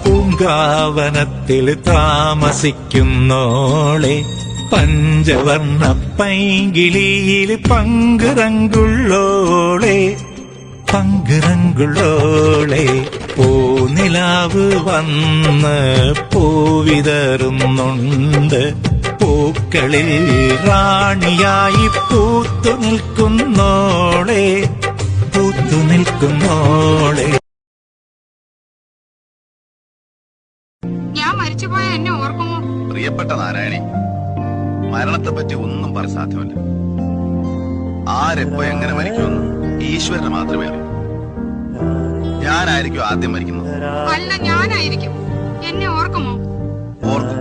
പൂങ്കാവനത്തിൽ താമസിക്കുന്നോളെ പഞ്ചവർണ്ണ പൈങ്കിളിയിൽ പങ്കുറങ്കുള്ളോളെ പങ്കുറങ്കുള്ളോളെ പൂനിലാവ് വന്ന് പൂവിതറുന്നുണ്ട് പൂക്കളിൽ റാണിയായി പൂത്തു നിൽക്കുന്നോളെ പൂത്തു നിൽക്കുന്നോളെ. ഞാൻ മരിച്ചുപോയ എന്നെ ഓർക്കുമോ? പ്രിയപ്പെട്ട നാരായണി, മരണത്തെ പറ്റി ഒന്നും പറയാൻ സാധ്യമല്ല. ആരെപ്പോ എങ്ങനെ മരിക്കുമെന്ന് ഈശ്വരന് മാത്രമേ അറിയൂ. ഞാനായിരിക്കും ആദ്യം മരിക്കുന്നത്. അല്ല, ഞാനായിരിക്കും. എന്നെ ഓർക്കുമോ? ഓർക്കും.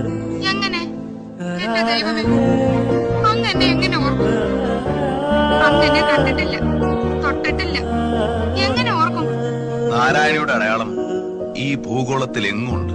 എങ്ങനെ? എന്റെ ദൈവമേ, അങ്ങ് എന്നെ എങ്ങനെ ഓർക്കും? അങ്ങ് എന്നെ കണ്ടിട്ടില്ല, തൊട്ടിട്ടില്ല, എങ്ങനെ ഓർക്കും? നാരായണിയുടെ അടയാളം ഈ ഭൂഗോളത്തിൽ എങ്ങുണ്ട്.